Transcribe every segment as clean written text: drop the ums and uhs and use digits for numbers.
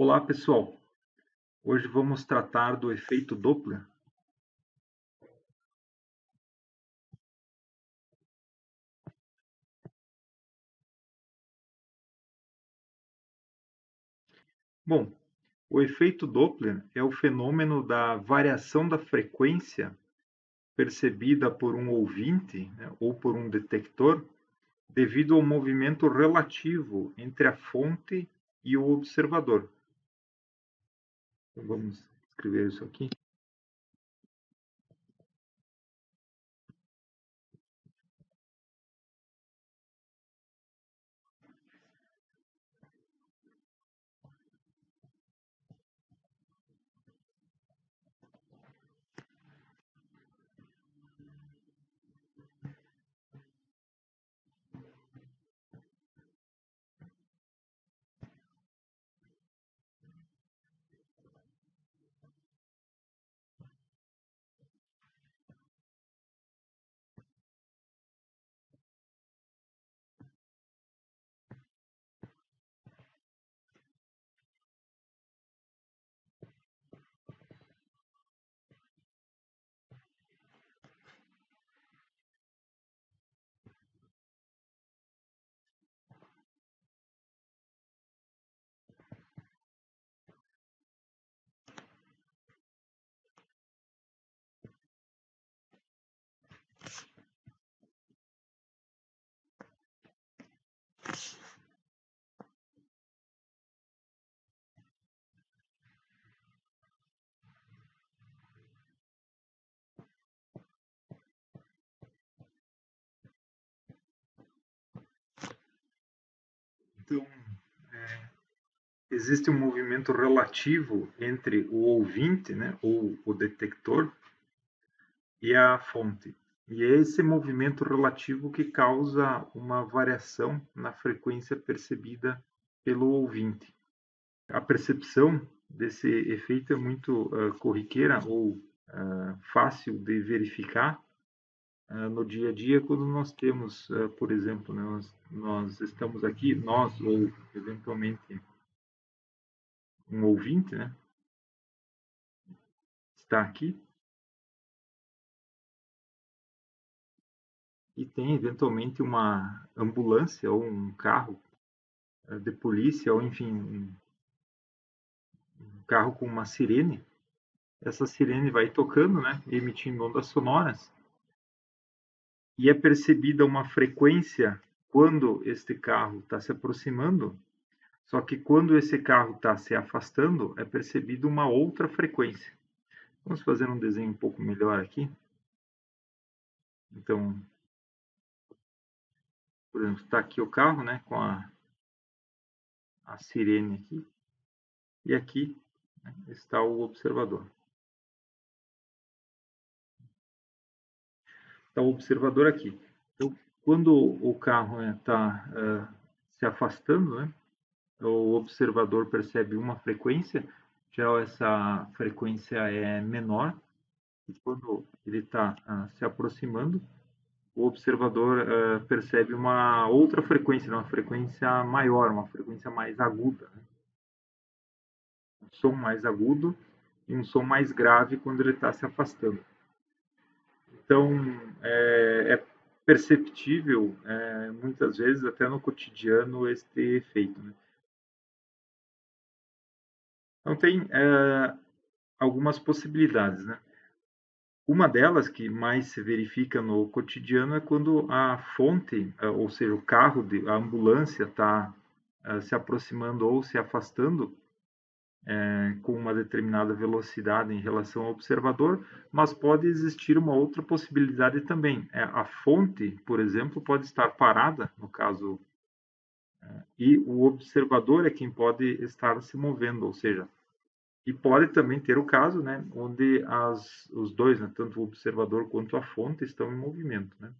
Olá, pessoal. Hoje vamos tratar do efeito Doppler. Bom, o efeito Doppler é o fenômeno da variação da frequência percebida por um ouvinte, né, ou por um detector devido ao movimento relativo entre a fonte e o observador. Então, vamos escrever isso aqui. Então, existe um movimento relativo entre o ouvinte, né, ou o detector, e a fonte. E é esse movimento relativo que causa uma variação na frequência percebida pelo ouvinte. A percepção desse efeito é muito corriqueira ou fácil de verificar no dia a dia quando nós temos, por exemplo, né, nós estamos aqui, nós ou eventualmente um ouvinte, né, está aqui e tem eventualmente uma ambulância ou um carro de polícia ou enfim um carro com uma sirene. Essa sirene vai tocando, né, emitindo ondas sonoras e é percebida uma frequência quando este carro está se aproximando, só que quando esse carro está se afastando, é percebida uma outra frequência. Vamos fazer um desenho um pouco melhor aqui. Então, por exemplo, está aqui o carro, né, com a sirene aqui, e aqui, né, está o observador. Está o observador aqui. Então, quando o carro está se afastando, né, o observador percebe uma frequência, já essa frequência é menor, e quando ele está se aproximando, o observador percebe uma outra frequência, uma frequência maior, uma frequência mais aguda, né? Um som mais agudo e um som mais grave quando ele está se afastando. Então, é perceptível, muitas vezes, até no cotidiano, este efeito. Né? Então, tem algumas possibilidades. Né? Uma delas, que mais se verifica no cotidiano, é quando a fonte, ou seja, o carro, a ambulância está se aproximando ou se afastando com uma determinada velocidade em relação ao observador, mas pode existir uma outra possibilidade também. A fonte, por exemplo, pode estar parada, no caso, e o observador é quem pode estar se movendo, ou seja, e pode também ter o caso, né, onde os dois, né, tanto o observador quanto a fonte, estão em movimento, né?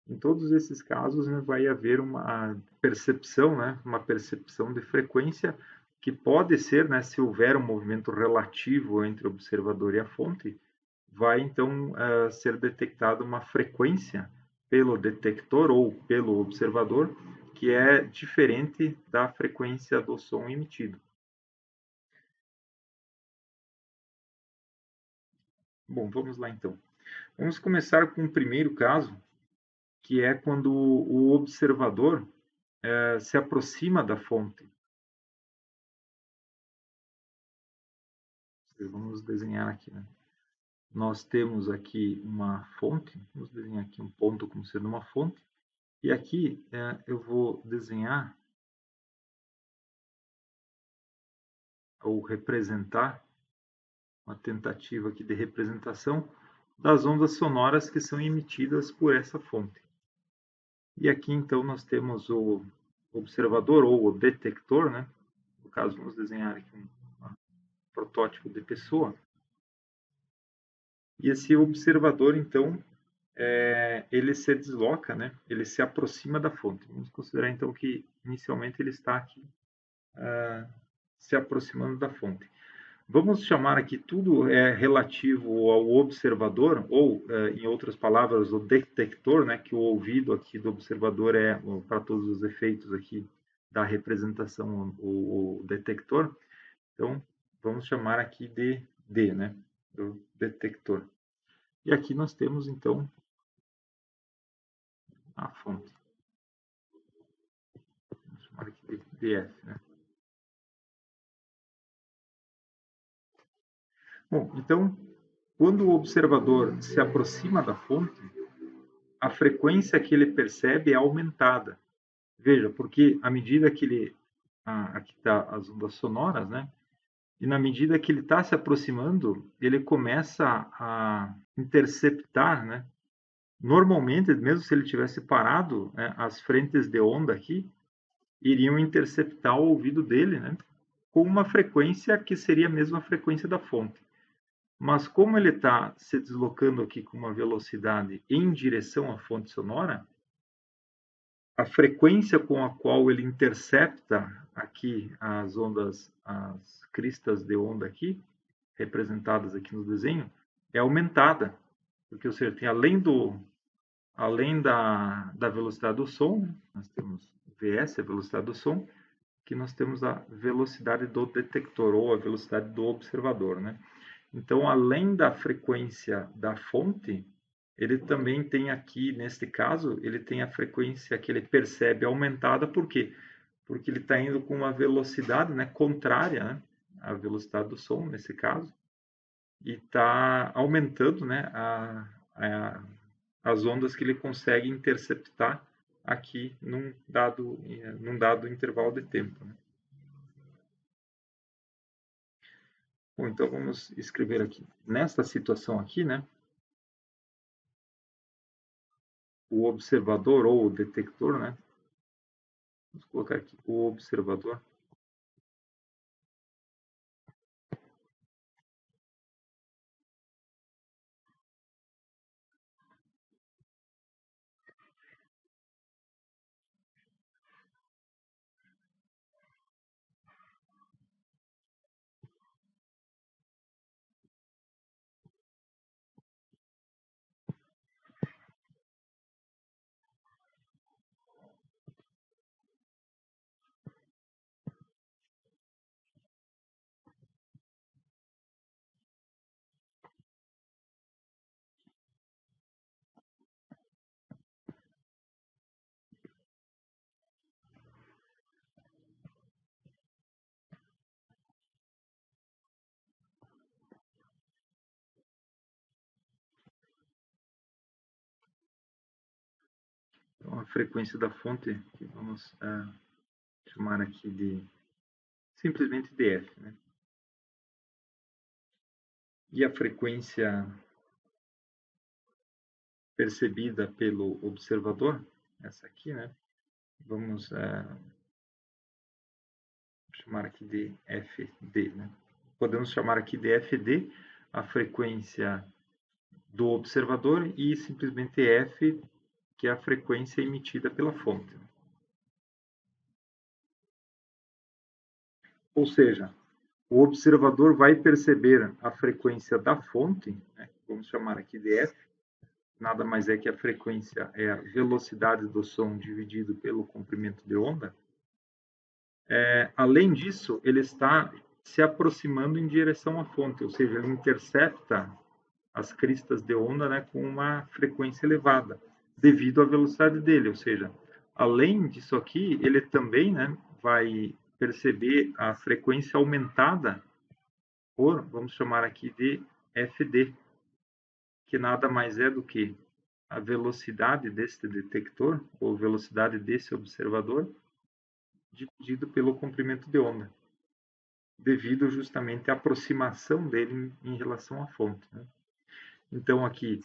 Em todos esses casos, né, vai haver uma percepção, né, uma percepção de frequência que pode ser, né, se houver um movimento relativo entre o observador e a fonte, vai então ser detectada uma frequência pelo detector ou pelo observador que é diferente da frequência do som emitido. Bom, vamos lá então. Vamos começar com o primeiro caso, que é quando o observador se aproxima da fonte. Vamos desenhar aqui, né? Nós temos aqui uma fonte, vamos desenhar aqui um ponto como sendo uma fonte, e aqui eu vou desenhar ou representar uma tentativa aqui de representação das ondas sonoras que são emitidas por essa fonte. E aqui então nós temos o observador ou o detector, né? No caso, vamos desenhar aqui um protótipo de pessoa. E esse observador, então, ele se desloca, né? Ele se aproxima da fonte. Vamos considerar então que inicialmente ele está aqui se aproximando da fonte. Vamos chamar aqui tudo relativo ao observador, ou, em outras palavras, o detector, né, que o ouvido aqui do observador é, para todos os efeitos aqui da representação, o detector. Então, vamos chamar aqui de D, né, do detector. E aqui nós temos, então, a fonte. Vamos chamar aqui de DF, né. Bom, então, quando o observador se aproxima da fonte, a frequência que ele percebe é aumentada. Veja, porque à medida que ele. Aqui está as ondas sonoras, né? E na medida que ele está se aproximando, ele começa a interceptar, né? Normalmente, mesmo se ele tivesse parado, né, as frentes de onda aqui iriam interceptar o ouvido dele, né? Com uma frequência que seria a mesma frequência da fonte. Mas como ele está se deslocando aqui com uma velocidade em direção à fonte sonora, a frequência com a qual ele intercepta aqui as ondas, as cristas de onda aqui, representadas aqui no desenho, é aumentada. Porque, ou seja, tem além da velocidade do som, nós temos Vs, a velocidade do som, que nós temos a velocidade do detector, ou a velocidade do observador, né? Então, além da frequência da fonte, ele também tem aqui, neste caso, ele tem a frequência que ele percebe aumentada, por quê? Porque ele está indo com uma velocidade, né, contrária, né, à velocidade do som, nesse caso, e está aumentando, né, as ondas que ele consegue interceptar aqui num dado intervalo de tempo, né? Bom, então vamos escrever aqui. Nesta situação aqui, né, o observador ou o detector, né? Vamos colocar aqui o observador. Então, a frequência da fonte, que vamos chamar aqui de simplesmente df, né? E a frequência percebida pelo observador, essa aqui, né? Vamos chamar aqui de fd, né? Podemos chamar aqui de fd a frequência do observador e simplesmente f, que é a frequência emitida pela fonte. Ou seja, o observador vai perceber a frequência da fonte, né, vamos chamar aqui de f, nada mais é que a frequência é a velocidade do som dividido pelo comprimento de onda. Além disso, ele está se aproximando em direção à fonte, ou seja, ele intercepta as cristas de onda, né, com uma frequência elevada, devido à velocidade dele. Ou seja, além disso aqui, ele também, né, vai perceber a frequência aumentada por, vamos chamar aqui de FD, que nada mais é do que a velocidade deste detector, ou velocidade desse observador, dividido pelo comprimento de onda, devido justamente à aproximação dele em relação à fonte, né? Então, aqui,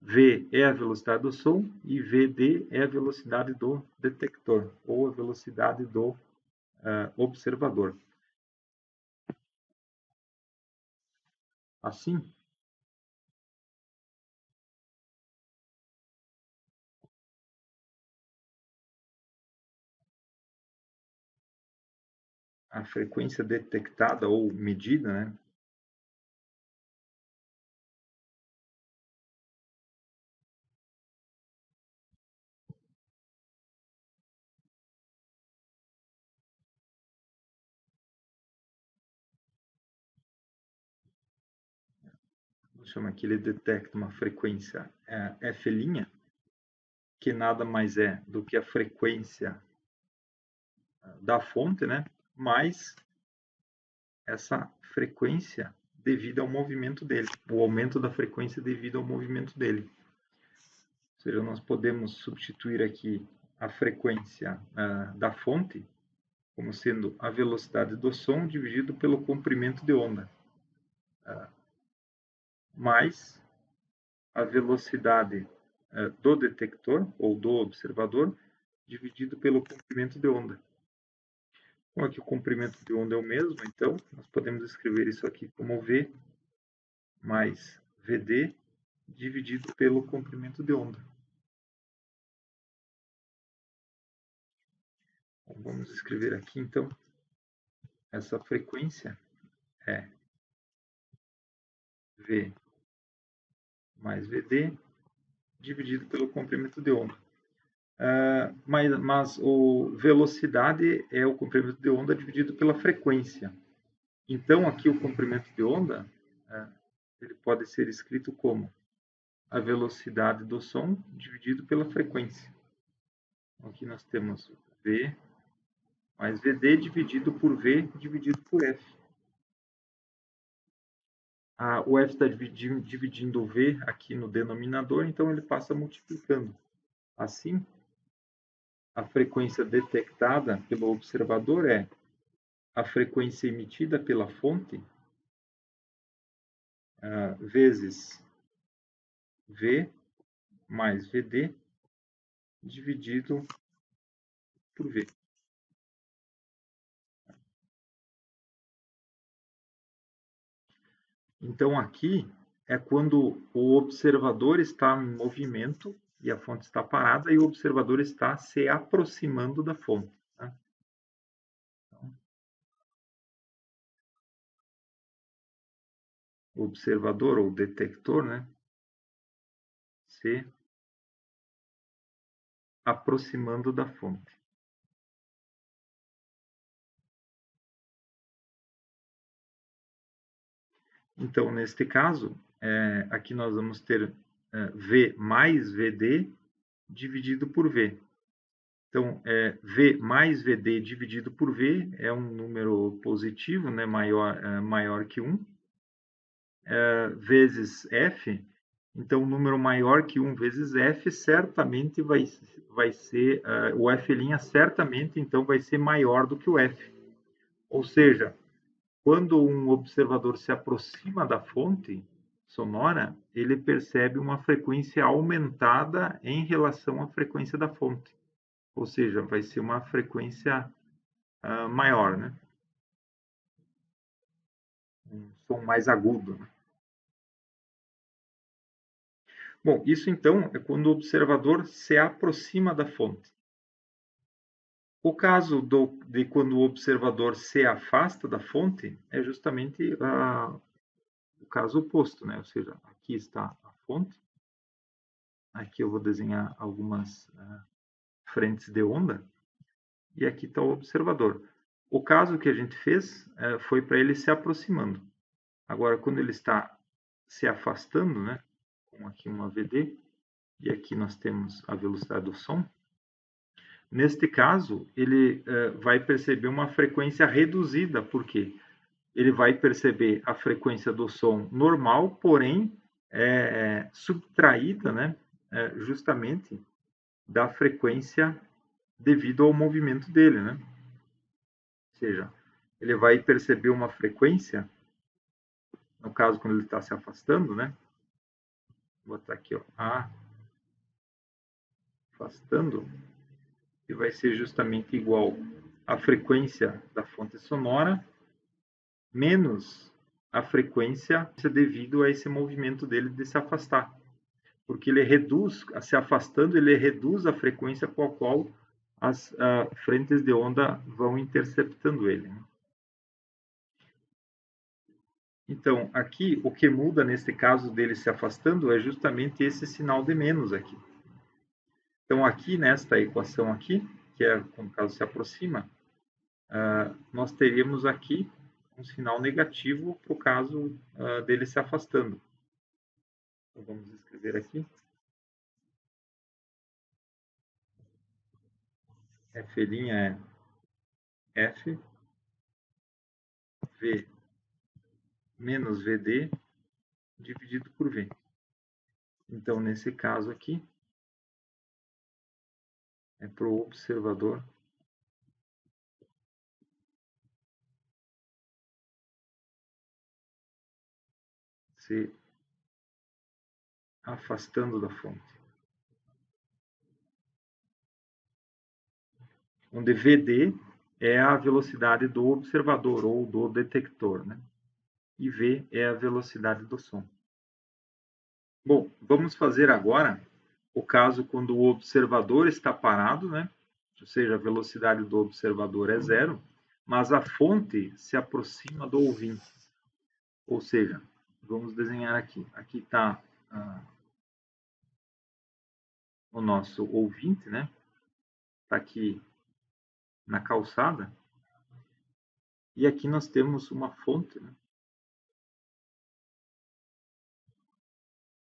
V é a velocidade do som e VD é a velocidade do detector, ou a velocidade do observador. Assim, a frequência detectada ou medida, né, chama que ele detecta uma frequência F', que nada mais é do que a frequência da fonte, né, mais essa frequência devido ao movimento dele, o aumento da frequência devido ao movimento dele. Ou seja, nós podemos substituir aqui a frequência da fonte como sendo a velocidade do som dividido pelo comprimento de onda, mais a velocidade do detector ou do observador dividido pelo comprimento de onda. Como aqui o comprimento de onda é o mesmo, então nós podemos escrever isso aqui como V mais VD dividido pelo comprimento de onda. Então, vamos escrever aqui, então, essa frequência é V mais VD dividido pelo comprimento de onda. Mas o velocidade é o comprimento de onda dividido pela frequência. Então, aqui o comprimento de onda, ele pode ser escrito como a velocidade do som dividido pela frequência. Aqui nós temos V mais VD dividido por V dividido por F. O F está dividindo o V aqui no denominador, então ele passa multiplicando. Assim, a frequência detectada pelo observador é a frequência emitida pela fonte vezes V mais VD dividido por V. Então, aqui é quando o observador está em movimento e a fonte está parada e o observador está se aproximando da fonte. Tá? Então, o observador ou detector, né, se aproximando da fonte. Então, neste caso, aqui nós vamos ter V mais VD dividido por V. Então, V mais VD dividido por V é um número positivo, né, maior que 1, vezes F. Então, um número maior que 1 vezes F certamente vai ser, o F' certamente então vai ser maior do que o F. Ou seja, quando um observador se aproxima da fonte sonora, ele percebe uma frequência aumentada em relação à frequência da fonte. Ou seja, vai ser uma frequência maior, né? Um som mais agudo. Né? Bom, isso então é quando o observador se aproxima da fonte. O caso de quando o observador se afasta da fonte é justamente o caso oposto, né? Ou seja, aqui está a fonte, aqui eu vou desenhar algumas frentes de onda, e aqui está o observador. O caso que a gente fez foi para ele se aproximando. Agora, quando ele está se afastando, né? Com aqui uma VD, e aqui nós temos a velocidade do som. Neste caso, ele vai perceber uma frequência reduzida, porque ele vai perceber a frequência do som normal, porém subtraída, né, justamente da frequência devido ao movimento dele, né? Ou seja, ele vai perceber uma frequência, no caso quando ele está se afastando, né? Vou botar aqui, ó, afastando, que vai ser justamente igual à frequência da fonte sonora menos a frequência devido a esse movimento dele de se afastar. Porque ele reduz, se afastando, ele reduz a frequência com a qual as frentes de onda vão interceptando ele. Então, aqui, o que muda neste caso dele se afastando é justamente esse sinal de menos aqui. Então, aqui nesta equação aqui, que é quando o caso se aproxima, nós teríamos aqui um sinal negativo para o caso dele se afastando. Então, vamos escrever aqui. F' é F, V menos VD dividido por V. Então, nesse caso aqui, é para o observador se afastando da fonte. Onde VD é a velocidade do observador ou do detector, né? E V é a velocidade do som. Bom, vamos fazer agora o caso quando o observador está parado, né? Ou seja, a velocidade do observador é zero, mas a fonte se aproxima do ouvinte. Ou seja, vamos desenhar aqui. Aqui está o nosso ouvinte, né? Está aqui na calçada. E aqui nós temos uma fonte, né?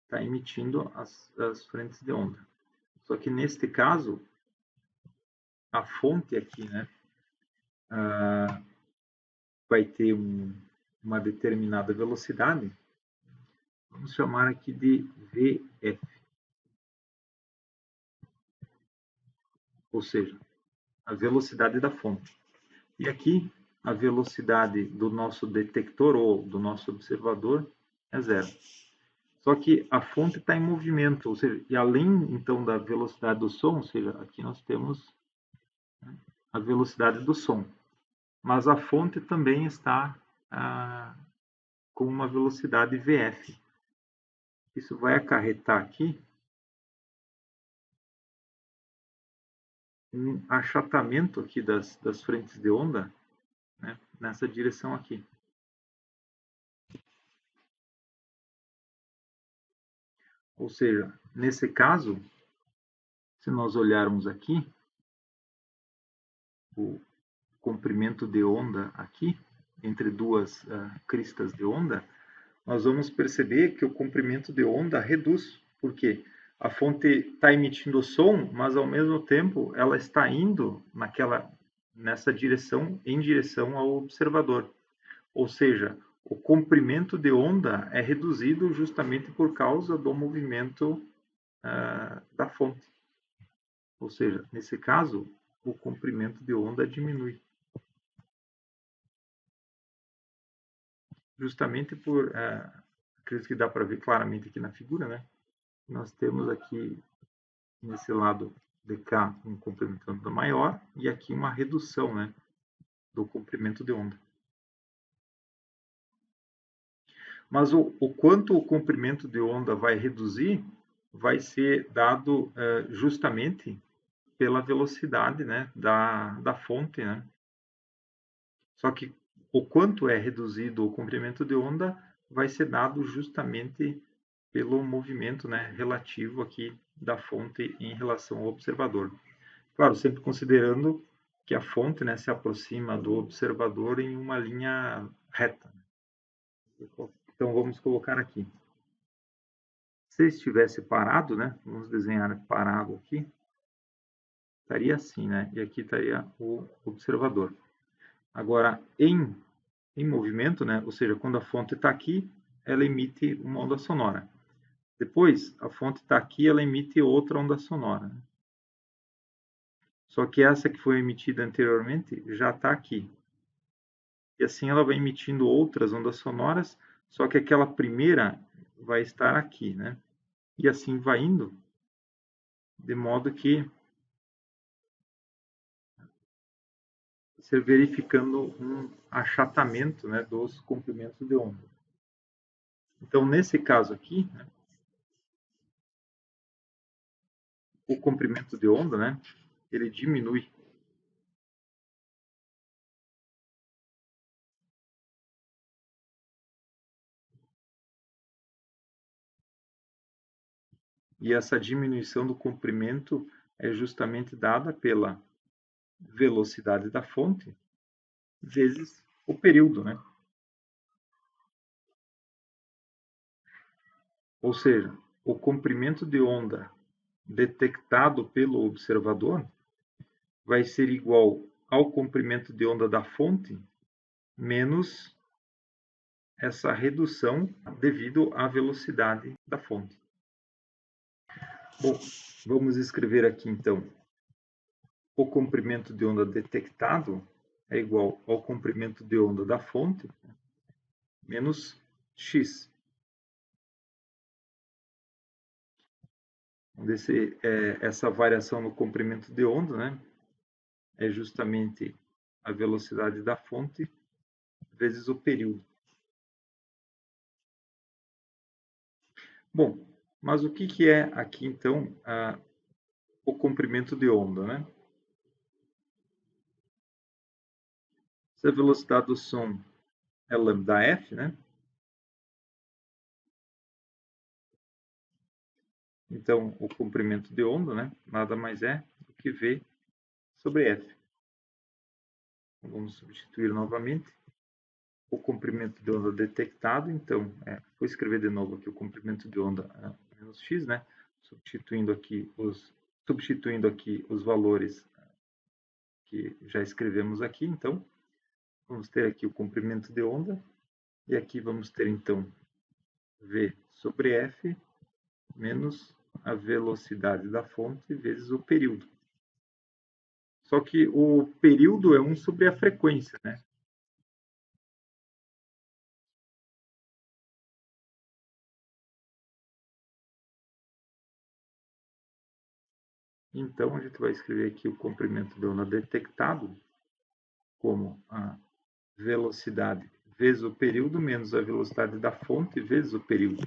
Está emitindo as frentes de onda. Só que neste caso, a fonte aqui, né? Vai ter uma determinada velocidade. Vamos chamar aqui de VF. Ou seja, a velocidade da fonte. E aqui, a velocidade do nosso detector ou do nosso observador é zero. Só que a fonte está em movimento, ou seja, e além então da velocidade do som, ou seja, aqui nós temos a velocidade do som, mas a fonte também está com uma velocidade VF. Isso vai acarretar aqui um achatamento aqui das frentes de onda, né, nessa direção aqui. Ou seja, nesse caso, se nós olharmos aqui, o comprimento de onda aqui, entre duas cristas de onda, nós vamos perceber que o comprimento de onda reduz. Por quê? A fonte está emitindo som, mas ao mesmo tempo ela está indo nessa direção, em direção ao observador. Ou seja, o comprimento de onda é reduzido justamente por causa do movimento da fonte. Ou seja, nesse caso, o comprimento de onda diminui. Justamente por, acredito que dá para ver claramente aqui na figura, né? Nós temos aqui, nesse lado de cá, um comprimento de onda maior e aqui uma redução, né, do comprimento de onda. Mas o quanto o comprimento de onda vai reduzir vai ser dado justamente pela velocidade, né, da fonte, né? Só que o quanto é reduzido o comprimento de onda vai ser dado justamente pelo movimento, né, relativo aqui da fonte em relação ao observador. Claro, sempre considerando que a fonte, né, se aproxima do observador em uma linha reta. Então vamos colocar aqui. Se estivesse parado, né? Vamos desenhar parado aqui. Estaria assim, né? E aqui estaria o observador. Agora, em movimento, né? Ou seja, quando a fonte está aqui, ela emite uma onda sonora. Depois, a fonte está aqui, ela emite outra onda sonora. Só que essa que foi emitida anteriormente já está aqui. E assim ela vai emitindo outras ondas sonoras, só que aquela primeira vai estar aqui, né? E assim vai indo, de modo que você verificando um achatamento, né, dos comprimentos de onda. Então, nesse caso aqui, né, o comprimento de onda, né, ele diminui. E essa diminuição do comprimento é justamente dada pela velocidade da fonte vezes o período, né? Ou seja, o comprimento de onda detectado pelo observador vai ser igual ao comprimento de onda da fonte menos essa redução devido à velocidade da fonte. Bom, vamos escrever aqui então. O comprimento de onda detectado é igual ao comprimento de onda da fonte menos x. Essa variação no comprimento de onda, né, é justamente a velocidade da fonte vezes o período. Bom, mas o que é aqui então o comprimento de onda, né? Se a velocidade do som é lambda f, né? Então, o comprimento de onda, né, nada mais é do que v sobre f. Então, vamos substituir novamente o comprimento de onda detectado. Então, vou escrever de novo aqui o comprimento de onda menos x, né? Substituindo aqui os valores que já escrevemos aqui. Então, vamos ter aqui o comprimento de onda e aqui vamos ter então v sobre f menos a velocidade da fonte vezes o período. Só que o período é 1 sobre a frequência, né? Então, a gente vai escrever aqui o comprimento de onda detectado como a velocidade vezes o período menos a velocidade da fonte vezes o período.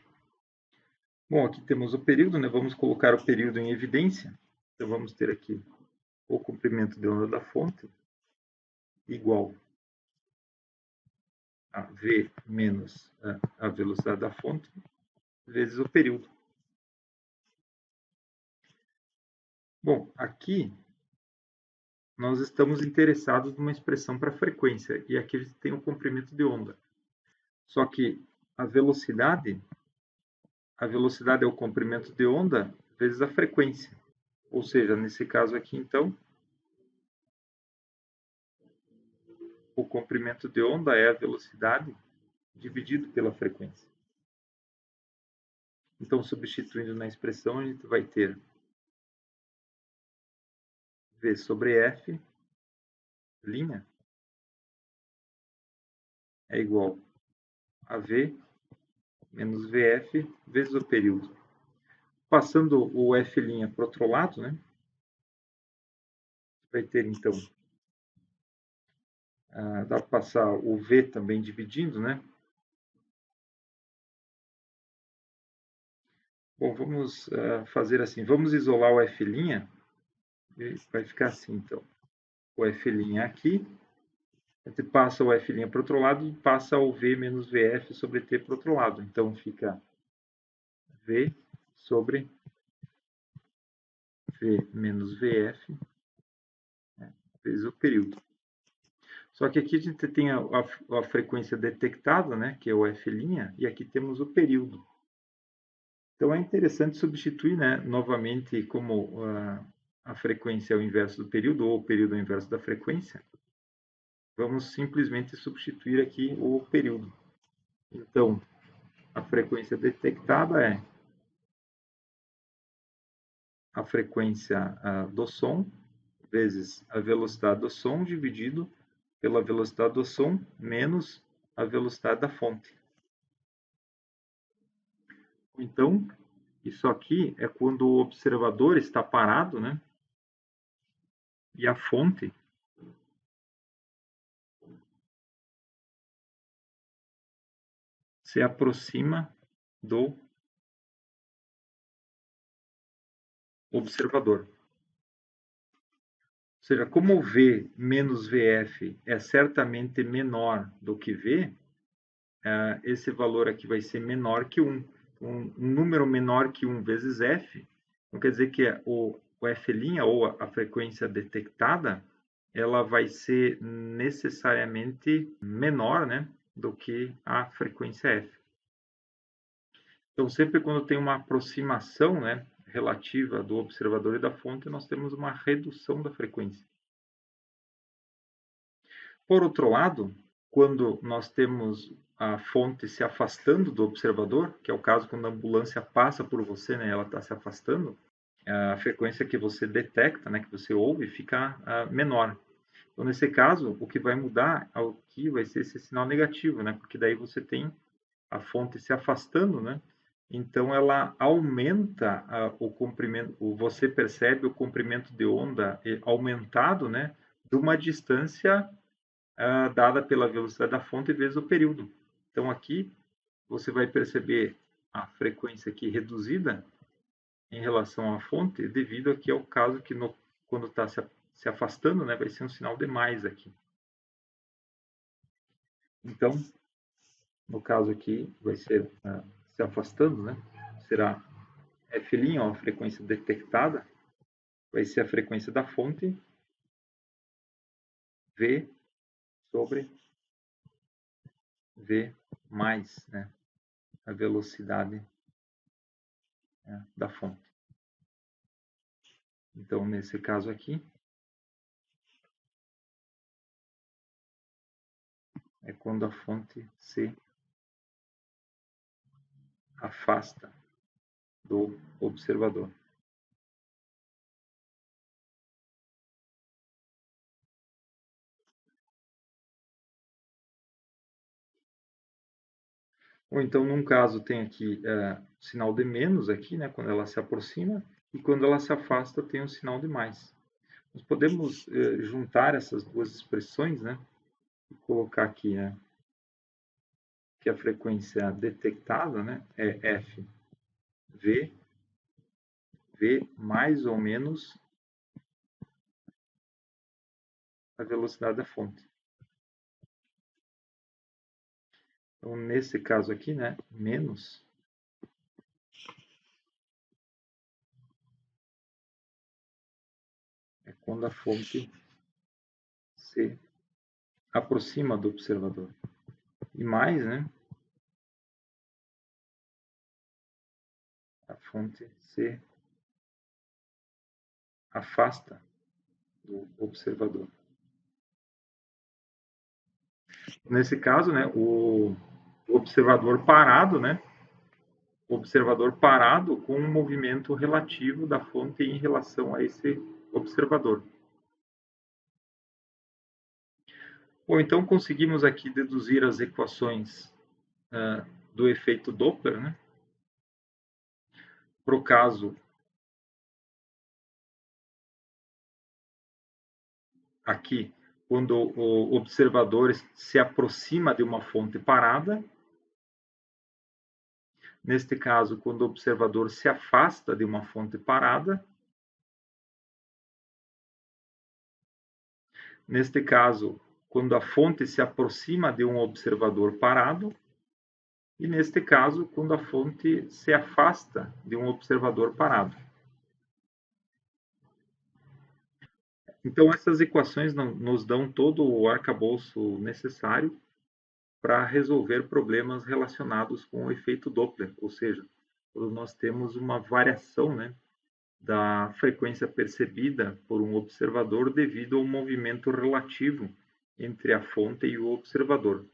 Bom, aqui temos o período, né? Vamos colocar o período em evidência. Então, vamos ter aqui o comprimento de onda da fonte igual a v menos a velocidade da fonte vezes o período. Bom, aqui nós estamos interessados numa expressão para frequência, e aqui a gente tem o comprimento de onda. Só que a velocidade é o comprimento de onda vezes a frequência. Ou seja, nesse caso aqui, então, o comprimento de onda é a velocidade dividido pela frequência. Então, substituindo na expressão, a gente vai ter v sobre f, linha, é igual a v menos vf vezes o período. Passando o f' para o outro lado, né? Vai ter, então, dá para passar o v também dividindo, né? Bom, vamos fazer assim. Vamos isolar o f', e vai ficar assim, então. O f' aqui, a gente passa o f' para o outro lado e passa o v menos vf sobre t para o outro lado. Então, fica v sobre v menos vf, né, vezes o período. Só que aqui a gente tem a frequência detectada, né, que é o f', e aqui temos o período. Então, é interessante substituir, né, novamente, como a frequência é o inverso do período, ou o período é o inverso da frequência, vamos simplesmente substituir aqui o período. Então, a frequência detectada é a frequência do som vezes a velocidade do som dividido pela velocidade do som menos a velocidade da fonte. Então, isso aqui é quando o observador está parado, né? E a fonte se aproxima do observador. Ou seja, como V menos VF é certamente menor do que V, esse valor aqui vai ser menor que 1. Um número menor que 1 vezes F, não quer dizer que o F', ou a frequência detectada, ela vai ser necessariamente menor, né, do que a frequência F. Então, sempre quando tem uma aproximação, né, relativa do observador e da fonte, nós temos uma redução da frequência. Por outro lado, quando nós temos a fonte se afastando do observador, que é o caso quando a ambulância passa por você, né, ela está se afastando, a frequência que você detecta, né, que você ouve, fica menor. Então, nesse caso, o que vai mudar aqui vai ser esse sinal negativo, né, porque daí você tem a fonte se afastando, né, então ela aumenta o comprimento, você percebe o comprimento de onda aumentado, né, de uma distância dada pela velocidade da fonte vezes o período. Então, aqui você vai perceber a frequência aqui reduzida em relação à fonte, devido aqui ao caso que quando está se afastando, né, vai ser um sinal de mais aqui. Então, no caso aqui, vai ser se afastando, né, será F', ó, a frequência detectada, vai ser a frequência da fonte, V sobre V mais, né, a velocidade, né, da fonte. Então, nesse caso aqui, é quando a fonte se afasta do observador. Ou então, num caso, tem aqui sinal de menos aqui, né, quando ela se aproxima, e quando ela se afasta, tem um sinal de mais. Nós podemos juntar essas duas expressões, né, e colocar aqui que a frequência detectada, né, é F, V, V mais ou menos a velocidade da fonte. Então, nesse caso aqui, né, menos é quando a fonte se aproxima do observador. E mais, né, a fonte se afasta do observador. Nesse caso, né, o observador parado, né, o observador parado com um movimento relativo da fonte em relação a esse observador. Bom, então conseguimos aqui deduzir as equações do efeito Doppler, né, para o caso aqui, quando o observador se aproxima de uma fonte parada. Neste caso, quando o observador se afasta de uma fonte parada. Neste caso, quando a fonte se aproxima de um observador parado. E neste caso, quando a fonte se afasta de um observador parado. Então, essas equações nos dão todo o arcabouço necessário para resolver problemas relacionados com o efeito Doppler, ou seja, quando nós temos uma variação, né, da frequência percebida por um observador devido ao movimento relativo entre a fonte e o observador.